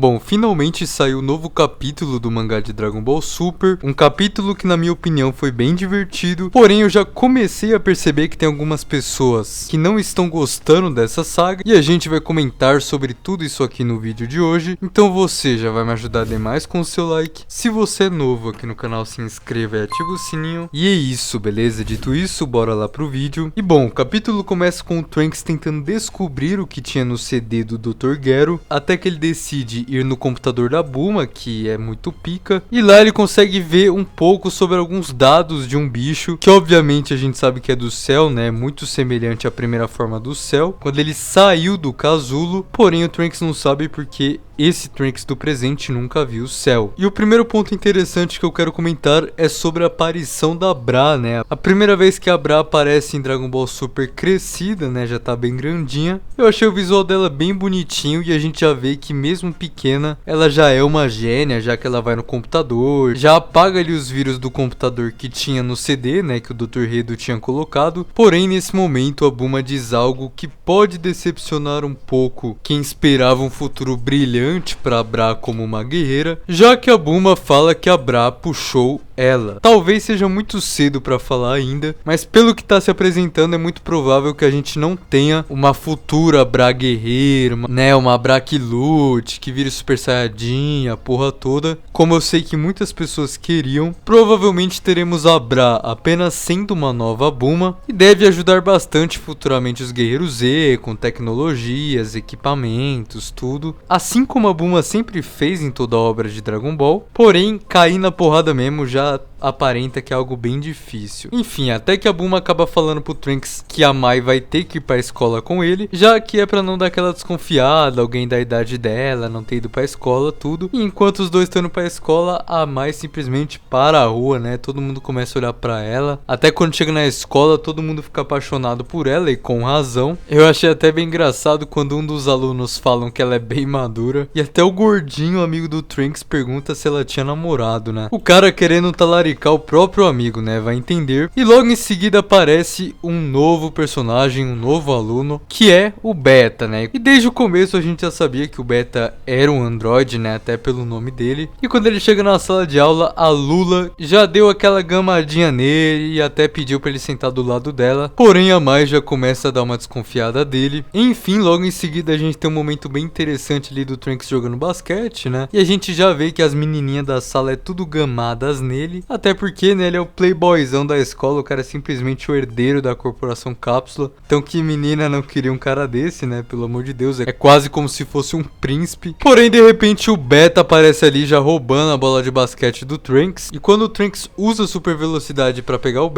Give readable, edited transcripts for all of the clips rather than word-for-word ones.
Bom, finalmente saiu o novo capítulo do mangá de Dragon Ball Super, um capítulo que na minha opinião foi bem divertido, porém eu já comecei a perceber que tem algumas pessoas que não estão gostando dessa saga e a gente vai comentar sobre tudo isso aqui no vídeo de hoje, então você já vai me ajudar demais com o seu like. Se você é novo aqui no canal, se inscreva e ativa o sininho. E é isso, beleza? Dito isso, bora lá pro vídeo. E bom, o capítulo começa com o Trunks tentando descobrir o que tinha no CD do Dr. Gero, até que ele decide ir no computador da Bulma, que é muito pica, e lá ele consegue ver um pouco sobre alguns dados de um bicho, que obviamente a gente sabe que é do céu, né, muito semelhante à primeira forma do céu, quando ele saiu do casulo, porém o Trunks não sabe porque esse Trunks do presente nunca viu o céu. E o primeiro ponto interessante que eu quero comentar é sobre a aparição da Bra, né? A primeira vez que a Bra aparece em Dragon Ball Super crescida, né? Já tá bem grandinha. Eu achei o visual dela bem bonitinho e a gente já vê que mesmo pequena, ela já é uma gênia, já que ela vai no computador, já apaga ali os vírus do computador que tinha no CD, né? Que o Dr. Redo tinha colocado. Porém, nesse momento, a Bulma diz algo que pode decepcionar um pouco quem esperava um futuro brilhante para Bra como uma guerreira, já que a Bulma fala que a Bra puxou ela. Talvez seja muito cedo para falar ainda, mas pelo que tá se apresentando é muito provável que a gente não tenha uma futura Bra guerreira, né, uma Bra que lute, que vire Super Saiyajin, a porra toda. Como eu sei que muitas pessoas queriam, provavelmente teremos a Bra apenas sendo uma nova Bulma e deve ajudar bastante futuramente os Guerreiros Z com tecnologias, equipamentos, tudo. Assim como a Bulma sempre fez em toda a obra de Dragon Ball, porém cair na porrada mesmo já aparenta que é algo bem difícil. Enfim, até que a Bulma acaba falando pro Trunks que a Mai vai ter que ir pra escola com ele, já que é pra não dar aquela desconfiada, alguém da idade dela, não ter ido pra escola, tudo. E enquanto os dois estão indo pra escola, a Mai simplesmente para a rua, né? Todo mundo começa a olhar pra ela. Até quando chega na escola, todo mundo fica apaixonado por ela e com razão. Eu achei até bem engraçado quando um dos alunos falam que ela é bem madura. E até o gordinho, amigo do Trunks, pergunta se ela tinha namorado, né? O cara querendo talaricar o próprio amigo, né? Vai entender. E logo em seguida aparece um novo personagem, um novo aluno, que é o Beta, né? E desde o começo a gente já sabia que o Beta era um androide, né? Até pelo nome dele. E quando ele chega na sala de aula, a Lula já deu aquela gamadinha nele e até pediu pra ele sentar do lado dela. Porém, a Mai já começa a dar uma desconfiada dele. Enfim, logo em seguida a gente tem um momento bem interessante ali do Trunks jogando basquete, né? E a gente já vê que as menininhas da sala é tudo gamadas nele. Até porque, né, ele é o playboyzão da escola, o cara é simplesmente o herdeiro da corporação Cápsula. Então que menina não queria um cara desse, né, pelo amor de Deus, é quase como se fosse um príncipe. Porém, de repente, o Beta aparece ali já roubando a bola de basquete do Trunks. E quando o Trunks usa super velocidade pra pegar o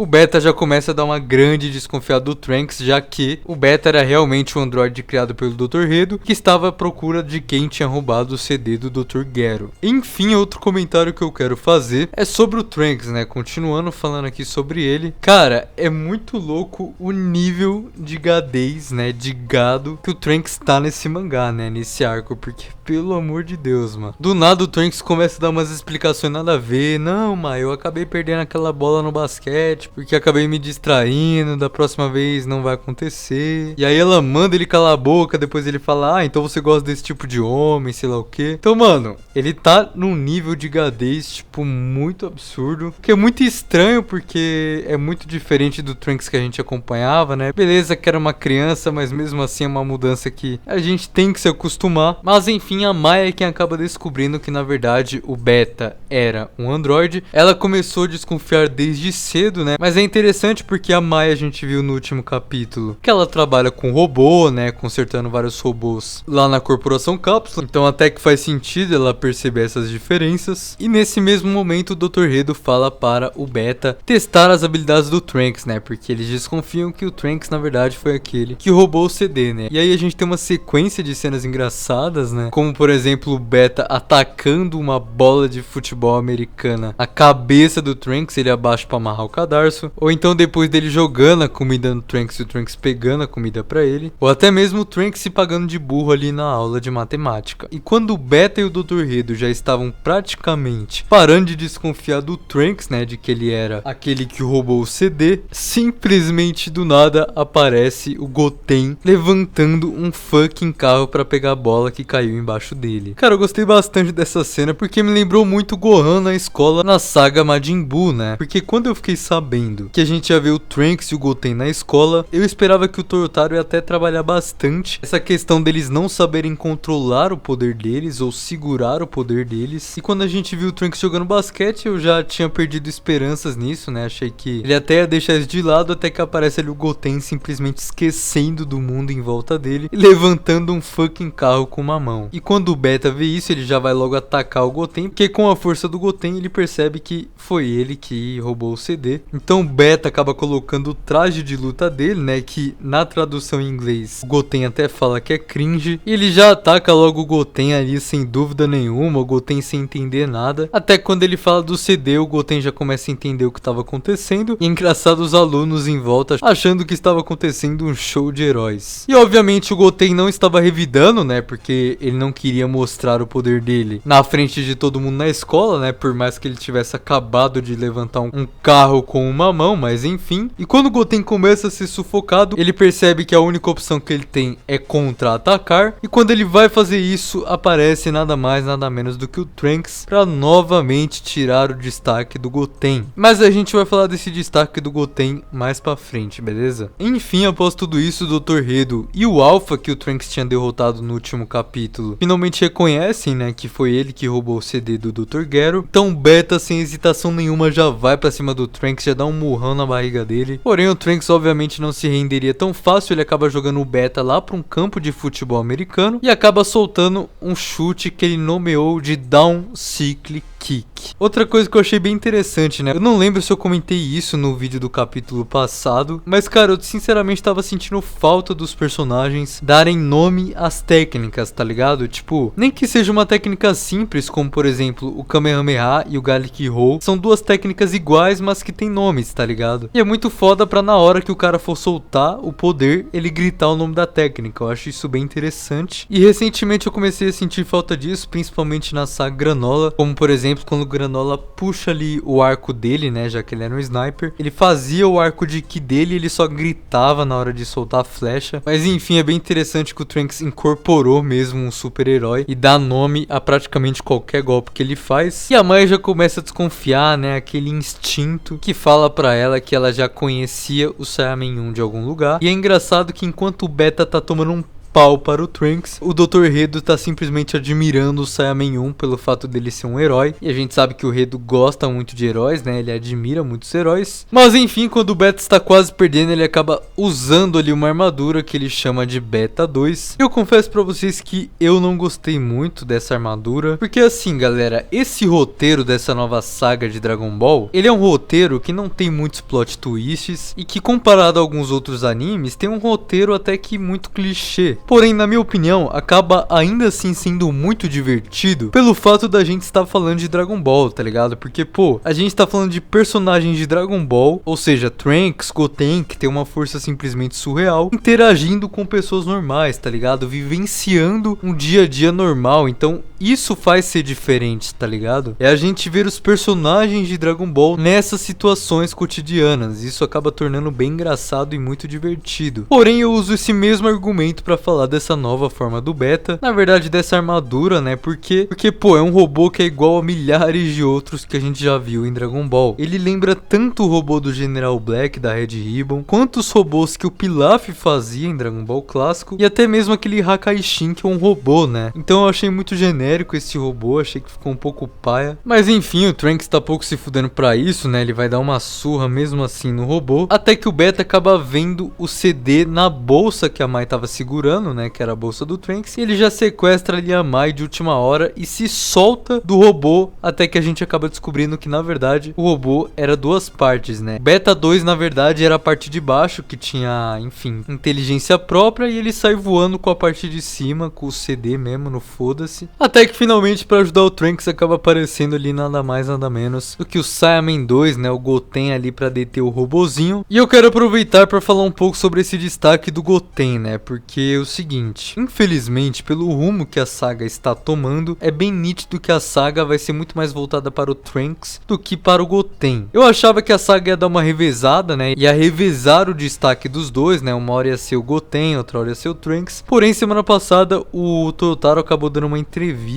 Beta já começa a dar uma grande desconfiada do Trunks, já que o Beta era realmente um androide criado pelo Dr. Redo, que estava à procura de quem tinha roubado o CD do Dr. Gero. Enfim, outro comentário que eu quero fazer é sobre o Trunks, né? Continuando falando aqui sobre ele. Cara, é muito louco o nível de gadez, né? De gado que o Trunks tá nesse mangá, né? Nesse arco. Porque, pelo amor de Deus, mano. Do nada o Trunks começa a dar umas explicações nada a ver. Não, mas eu acabei perdendo aquela bola no basquete porque acabei me distraindo. Da próxima vez não vai acontecer. E aí ela manda ele calar a boca. Depois ele fala, então você gosta desse tipo de homem, sei lá o quê. Então, mano, ele tá num nível de gadez, tipo, muito absurdo, que é muito estranho porque é muito diferente do Trunks que a gente acompanhava, né? Beleza que era uma criança, mas mesmo assim é uma mudança que a gente tem que se acostumar. Mas enfim, a Mai é quem acaba descobrindo que na verdade o Beta era um androide. Ela começou a desconfiar desde cedo, né? Mas é interessante porque a Mai a gente viu no último capítulo que ela trabalha com robô, né? Consertando vários robôs lá na corporação Cápsula. Então até que faz sentido ela perceber essas diferenças. E nesse mesmo momento o Dr. Redo fala para o Beta testar as habilidades do Trunks, né? Porque eles desconfiam que o Trunks, na verdade, foi aquele que roubou o CD, né? E aí a gente tem uma sequência de cenas engraçadas, né? Como, por exemplo, o Beta atacando uma bola de futebol americana a cabeça do Trunks, ele abaixa para amarrar o cadarço. Ou então depois dele jogando a comida no Trunks e o Trunks pegando a comida para ele. Ou até mesmo o Trunks se pagando de burro ali na aula de matemática. E quando o Beta e o Dr. Redo já estavam praticamente parando de desconfiar desconfiar do Trunks, né, de que ele era aquele que roubou o CD, simplesmente do nada aparece o Goten levantando um fucking carro pra pegar a bola que caiu embaixo dele. Cara, eu gostei bastante dessa cena porque me lembrou muito Gohan na escola na saga Majin Buu, né? Porque quando eu fiquei sabendo que a gente ia ver o Trunks e o Goten na escola, eu esperava que o Totaro ia até trabalhar bastante essa questão deles não saberem controlar o poder deles ou segurar o poder deles. E quando a gente viu o Trunks jogando basquete, eu já tinha perdido esperanças nisso, né? Achei que ele até ia deixar isso de lado, até que aparece ali o Goten simplesmente esquecendo do mundo em volta dele e levantando um fucking carro com uma mão. E quando o Beta vê isso, ele já vai logo atacar o Goten, porque com a força do Goten ele percebe que foi ele que roubou o CD. Então o Beta acaba colocando o traje de luta dele, né, que na tradução em inglês o Goten até fala que é cringe, e ele já ataca logo o Goten ali sem dúvida nenhuma, o Goten sem entender nada, até quando ele fala do CD, o Goten já começa a entender o que estava acontecendo, e é engraçado os alunos em volta achando que estava acontecendo um show de heróis. E obviamente o Goten não estava revidando, né, porque ele não queria mostrar o poder dele na frente de todo mundo na escola, né, por mais que ele tivesse acabado de levantar um carro com uma mão, mas enfim. E quando o Goten começa a ser sufocado, ele percebe que a única opção que ele tem é contra-atacar, e quando ele vai fazer isso, aparece nada mais nada menos do que o Trunks para novamente tirar o destaque do Goten. Mas a gente vai falar desse destaque do Goten mais pra frente, beleza? Enfim, após tudo isso, o Dr. Redo e o Alpha, que o Trunks tinha derrotado no último capítulo, finalmente reconhecem, né, que foi ele que roubou o CD do Dr. Gero. Então Beta, sem hesitação nenhuma, já vai pra cima do Trunks, já dá um murrão na barriga dele. Porém, o Trunks obviamente não se renderia tão fácil, ele acaba jogando o Beta lá pra um campo de futebol americano e acaba soltando um chute que ele nomeou de Down Cycle Kick. Outra coisa que eu achei bem interessante, né? Eu não lembro se eu comentei isso no vídeo do capítulo passado, mas cara, eu sinceramente tava sentindo falta dos personagens darem nome às técnicas, tá ligado? Tipo, nem que seja uma técnica simples, como por exemplo o Kamehameha e o Garlic Roll, são duas técnicas iguais, mas que tem nomes, tá ligado? E é muito foda pra na hora que o cara for soltar o poder, ele gritar o nome da técnica. Eu acho isso bem interessante. E recentemente eu comecei a sentir falta disso, principalmente na saga Granola, como por exemplo quando o Granola puxa ali o arco dele, né, já que ele era um sniper, ele fazia o arco de ki dele e ele só gritava na hora de soltar a flecha. Mas enfim, é bem interessante que o Trunks incorporou mesmo um super-herói e dá nome a praticamente qualquer golpe que ele faz. E a Mai já começa a desconfiar, né, aquele instinto que fala pra ela que ela já conhecia o Saiyaman 1 de algum lugar. E é engraçado que enquanto o Beta tá tomando um pau para o Trunks, o Dr. Redo tá simplesmente admirando o Saiyaman 1 pelo fato dele ser um herói, e a gente sabe que o Redo gosta muito de heróis, né, ele admira muitos heróis. Mas enfim, quando o Beta está quase perdendo, ele acaba usando ali uma armadura que ele chama de Beta 2. Eu confesso pra vocês que eu não gostei muito dessa armadura, porque assim galera, esse roteiro dessa nova saga de Dragon Ball, ele é um roteiro que não tem muitos plot twists, e que comparado a alguns outros animes, tem um roteiro até que muito clichê. Porém, na minha opinião, acaba ainda assim sendo muito divertido pelo fato da gente estar falando de Dragon Ball, tá ligado? Porque, pô, a gente tá falando de personagens de Dragon Ball, ou seja, Trunks, Goten, que tem uma força simplesmente surreal, interagindo com pessoas normais, tá ligado? Vivenciando um dia a dia normal. Então, isso faz ser diferente, tá ligado? É a gente ver os personagens de Dragon Ball nessas situações cotidianas. Isso acaba tornando bem engraçado e muito divertido. Porém, eu uso esse mesmo argumento pra falar dessa nova forma do Beta, na verdade dessa armadura, né? Porque pô, é um robô que é igual a milhares de outros que a gente já viu em Dragon Ball. Ele lembra tanto o robô do General Black da Red Ribbon, quanto os robôs que o Pilaf fazia em Dragon Ball clássico, e até mesmo aquele Hakaishin, que é um robô, né? Então eu achei muito genérico esse robô, achei que ficou um pouco paia. Mas enfim, o Trunks tá pouco se fudendo pra isso, né? Ele vai dar uma surra mesmo assim no robô, até que o Beta acaba vendo o CD na bolsa que a Mai tava segurando, né, que era a bolsa do Trunks, e ele já sequestra ali a Mai de última hora e se solta do robô, até que a gente acaba descobrindo que na verdade o robô era duas partes, né? Beta 2 na verdade era a parte de baixo que tinha, enfim, inteligência própria, e ele sai voando com a parte de cima, com o CD mesmo no foda-se, até Até que finalmente, pra ajudar o Trunks, acaba aparecendo ali nada mais nada menos do que o Saiyaman 2, né, o Goten ali pra deter o robozinho. E eu quero aproveitar pra falar um pouco sobre esse destaque do Goten, né, porque é o seguinte, infelizmente, pelo rumo que a saga está tomando, é bem nítido que a saga vai ser muito mais voltada para o Trunks do que para o Goten. Eu achava que a saga ia dar uma revezada, né, ia revezar o destaque dos dois, né, uma hora ia ser o Goten, outra hora ia ser o Trunks. Porém, semana passada, o Totaro acabou dando uma entrevista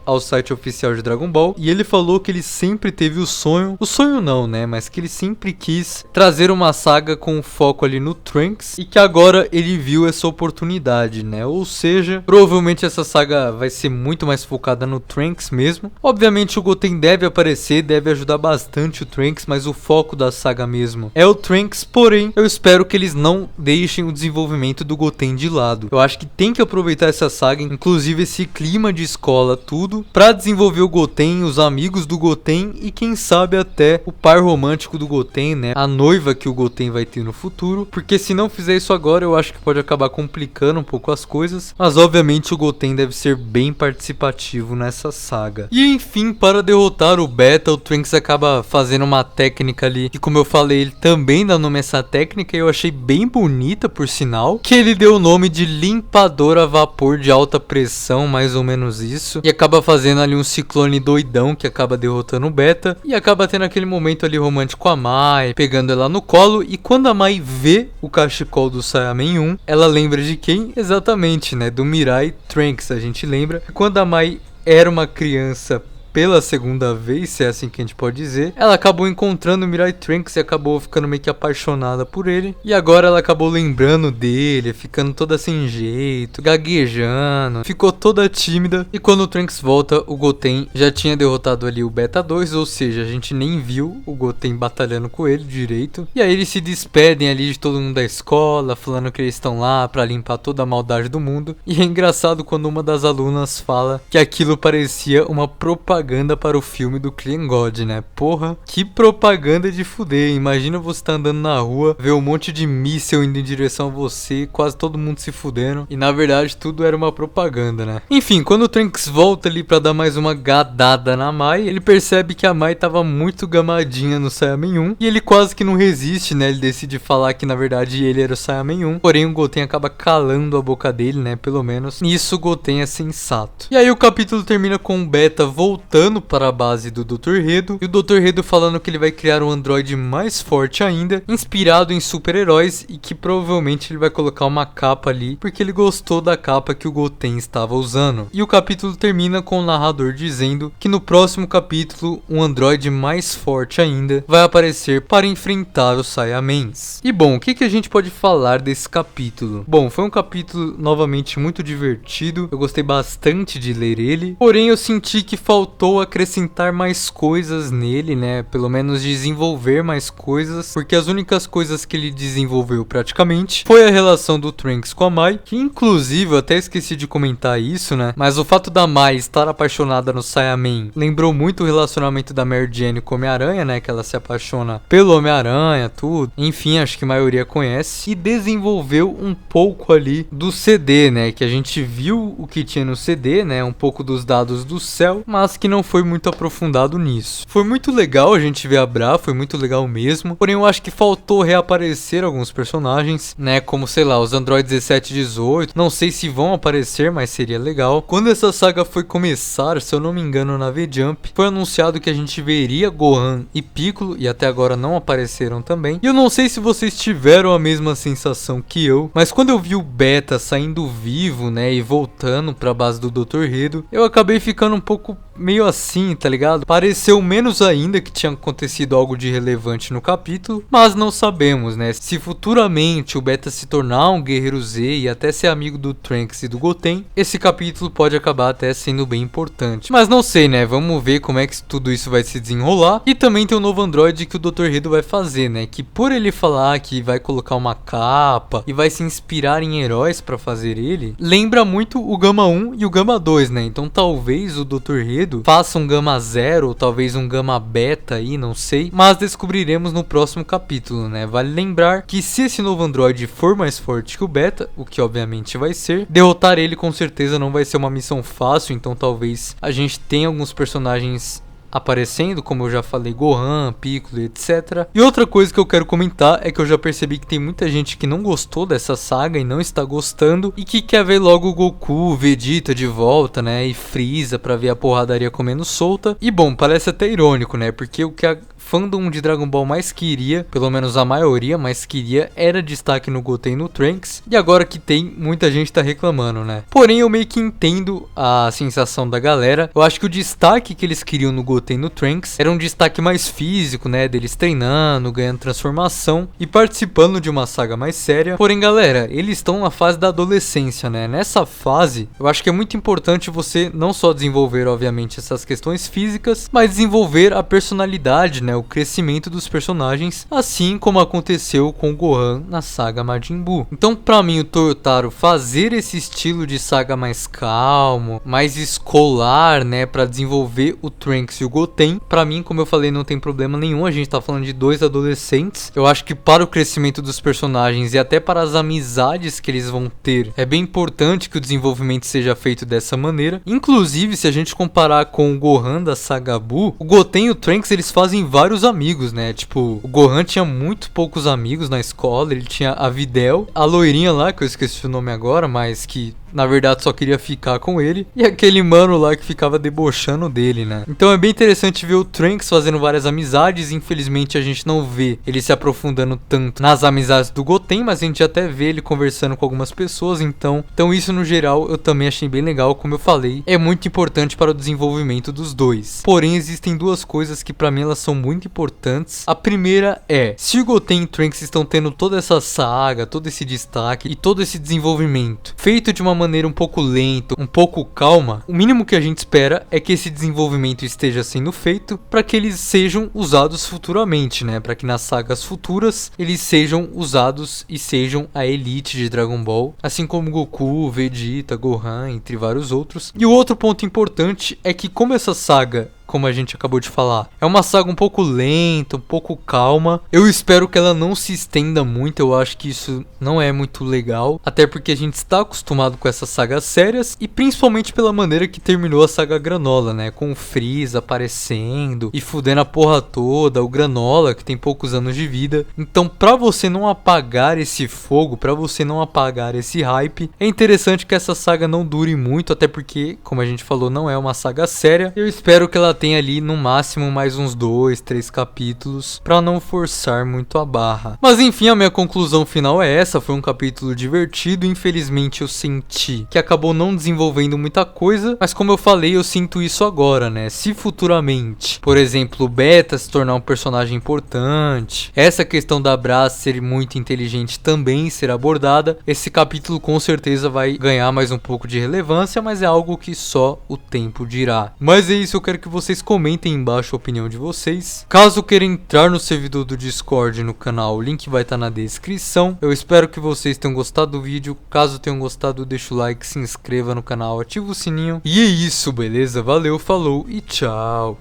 ao site oficial de Dragon Ball e ele falou que ele sempre teve o sonho não, né, mas que ele sempre quis trazer uma saga com foco ali no Trunks e que agora ele viu essa oportunidade, né, ou seja, provavelmente essa saga vai ser muito mais focada no Trunks mesmo. Obviamente o Goten deve aparecer, deve ajudar bastante o Trunks, mas o foco da saga mesmo é o Trunks, porém eu espero que eles não deixem o desenvolvimento do Goten de lado. Eu acho que tem que aproveitar essa saga, inclusive esse clima de escola, tudo, pra desenvolver o Goten, os amigos do Goten e quem sabe até o par romântico do Goten, né, a noiva que o Goten vai ter no futuro, porque se não fizer isso agora eu acho que pode acabar complicando um pouco as coisas, mas obviamente o Goten deve ser bem participativo nessa saga. E enfim, para derrotar o Beta, o Trunks acaba fazendo uma técnica ali, que como eu falei, ele também dá nome a essa técnica e eu achei bem bonita por sinal, que ele deu o nome de limpador a vapor de alta pressão, mais ou menos isso, e acaba fazendo ali um ciclone doidão que acaba derrotando o Beta, e acaba tendo aquele momento ali romântico com a Mai, pegando ela no colo, e quando a Mai vê o cachecol do Saiyaman 1, ela lembra de quem? Exatamente, né, do Mirai Trunks, a gente lembra. Quando a Mai era uma criança pela segunda vez, se é assim que a gente pode dizer, ela acabou encontrando o Mirai Trunks e acabou ficando meio que apaixonada por ele. E agora ela acabou lembrando dele, ficando toda sem jeito, gaguejando, ficou toda tímida. E quando o Trunks volta, o Goten já tinha derrotado ali o Beta 2, ou seja, a gente nem viu o Goten batalhando com ele direito. E aí eles se despedem ali de todo mundo da escola, falando que eles estão lá pra limpar toda a maldade do mundo. E é engraçado quando uma das alunas fala que aquilo parecia uma propaganda para o filme do Clean God, né? Porra, que propaganda de fuder. Imagina você tá andando na rua, ver um monte de míssil indo em direção a você, quase todo mundo se fudendo, e na verdade tudo era uma propaganda, né? Enfim, quando o Trunks volta ali pra dar mais uma gadada na Mai, ele percebe que a Mai tava muito gamadinha no Saiyaman 1, e ele quase que não resiste, né? Ele decide falar que na verdade ele era o Saiyaman 1, porém o Goten acaba calando a boca dele, né? Pelo menos nisso o Goten é sensato. E aí o capítulo termina com o Beta voltando para a base do Dr. Redo, e o Dr. Redo falando que ele vai criar um androide mais forte ainda, inspirado em super-heróis, e que provavelmente ele vai colocar uma capa ali, porque ele gostou da capa que o Goten estava usando. E o capítulo termina com o narrador dizendo que no próximo capítulo, um androide mais forte ainda vai aparecer para enfrentar os Saiyamans. E bom, o que a gente pode falar desse capítulo? Bom, foi um capítulo novamente muito divertido, eu gostei bastante de ler ele, porém eu senti que faltou acrescentar mais coisas nele, né? Pelo menos desenvolver mais coisas, porque as únicas coisas que ele desenvolveu praticamente foi a relação do Trunks com a Mai, que inclusive eu até esqueci de comentar isso, né? Mas o fato da Mai estar apaixonada no Saiyaman lembrou muito o relacionamento da Mary Jane com o Homem-Aranha, né? Que ela se apaixona pelo Homem-Aranha, tudo. Enfim, acho que a maioria conhece. E desenvolveu um pouco ali do CD, né? Que a gente viu o que tinha no CD, né? Um pouco dos dados do céu, mas que não foi muito aprofundado nisso. Foi muito legal a gente ver a Bra, foi muito legal mesmo, porém eu acho que faltou reaparecer alguns personagens, né, como sei lá, os androides 17 e 18, não sei se vão aparecer, mas seria legal. Quando essa saga foi começar, se eu não me engano na V-Jump, foi anunciado que a gente veria Gohan e Piccolo, e até agora não apareceram também, e eu não sei se vocês tiveram a mesma sensação que eu, mas quando eu vi o Beta saindo vivo, né, e voltando pra base do Dr. Redo, eu acabei ficando um pouco meio assim, tá ligado? Pareceu menos ainda que tinha acontecido algo de relevante no capítulo, mas não sabemos, né? Se futuramente o Beta se tornar um Guerreiro Z e até ser amigo do Trunks e do Goten, esse capítulo pode acabar até sendo bem importante. Mas não sei, né? Vamos ver como é que tudo isso vai se desenrolar. E também tem o novo androide que o Dr. Redo vai fazer, né? Que por ele falar que vai colocar uma capa e vai se inspirar em heróis pra fazer ele, lembra muito o Gama 1 e o Gama 2, né? Então talvez o Dr. Redo cedo, faça um Gama Zero ou talvez um Gama Beta aí, não sei, mas descobriremos no próximo capítulo, né? Vale lembrar que se esse novo androide for mais forte que o Beta, o que obviamente vai ser, derrotar ele com certeza não vai ser uma missão fácil, então talvez a gente tenha alguns personagens aparecendo, como eu já falei, Gohan, Piccolo, etc. E outra coisa que eu quero comentar é que eu já percebi que tem muita gente que não gostou dessa saga e não está gostando e que quer ver logo o Goku, Vegeta de volta, né, e Freeza pra ver a porradaria comendo solta. E bom, parece até irônico, né, porque o que a fandom de Dragon Ball mais queria, pelo menos a maioria mais queria, era destaque no Goten e no Trunks, e agora que tem, muita gente tá reclamando, né. Porém, eu meio que entendo a sensação da galera. Eu acho que o destaque que eles queriam no Goten e no Trunks era um destaque mais físico, né, deles treinando, ganhando transformação e participando de uma saga mais séria. Porém, galera, eles estão na fase da adolescência, né, nessa fase, eu acho que é muito importante você não só desenvolver, obviamente, essas questões físicas, mas desenvolver a personalidade, né, o crescimento dos personagens, assim como aconteceu com o Gohan na saga Majin Buu. Então, pra mim, o Toyotaro fazer esse estilo de saga mais calmo, mais escolar, né, pra desenvolver o Trunks e o Goten, pra mim, como eu falei, não tem problema nenhum. A gente tá falando de dois adolescentes. Eu acho que para o crescimento dos personagens e até para as amizades que eles vão ter, é bem importante que o desenvolvimento seja feito dessa maneira. Inclusive, se a gente comparar com o Gohan da saga Buu, o Goten e o Trunks, eles fazem vários amigos, né? Tipo, o Gohan tinha muito poucos amigos na escola. Ele tinha a Videl, a loirinha lá, que eu esqueci o nome agora, mas que na verdade só queria ficar com ele, e aquele mano lá que ficava debochando dele, né? Então é bem interessante ver o Trunks fazendo várias amizades. Infelizmente a gente não vê ele se aprofundando tanto nas amizades do Goten, mas a gente até vê ele conversando com algumas pessoas. Então isso no geral eu também achei bem legal. Como eu falei, é muito importante para o desenvolvimento dos dois. Porém, existem duas coisas que pra mim elas são muito importantes. A primeira é, se o Goten e o Trunks estão tendo toda essa saga, todo esse destaque e todo esse desenvolvimento feito de uma maneira um pouco lenta, um pouco calma, o mínimo que a gente espera é que esse desenvolvimento esteja sendo feito para que eles sejam usados futuramente, né? Para que nas sagas futuras eles sejam usados e sejam a elite de Dragon Ball, assim como Goku, Vegeta, Gohan, entre vários outros. E o outro ponto importante é que, como essa saga, como a gente acabou de falar, é uma saga um pouco lenta, um pouco calma, eu espero que ela não se estenda muito. Eu acho que isso não é muito legal, até porque a gente está acostumado com essas sagas sérias, e principalmente pela maneira que terminou a saga Granola, né, com o Freeza aparecendo e fudendo a porra toda, o Granola que tem poucos anos de vida. Então, pra você não apagar esse fogo, pra você não apagar esse hype, é interessante que essa saga não dure muito, até porque, como a gente falou, não é uma saga séria. Eu espero que ela tem ali no máximo mais uns 2, 3 capítulos pra não forçar muito a barra. Mas enfim, a minha conclusão final é essa. Foi um capítulo divertido. Infelizmente eu senti que acabou não desenvolvendo muita coisa, mas como eu falei, eu sinto isso agora, né? Se futuramente, por exemplo, o Beta se tornar um personagem importante, essa questão da Braz ser muito inteligente também ser abordada, esse capítulo com certeza vai ganhar mais um pouco de relevância, mas é algo que só o tempo dirá. Mas é isso, eu quero que vocês comentem embaixo a opinião de vocês. Caso queiram entrar no servidor do Discord no canal, o link vai estar na descrição. Eu espero que vocês tenham gostado do vídeo. Caso tenham gostado, deixa o like, se inscreva no canal, ativa o sininho. E é isso, beleza? Valeu, falou e tchau!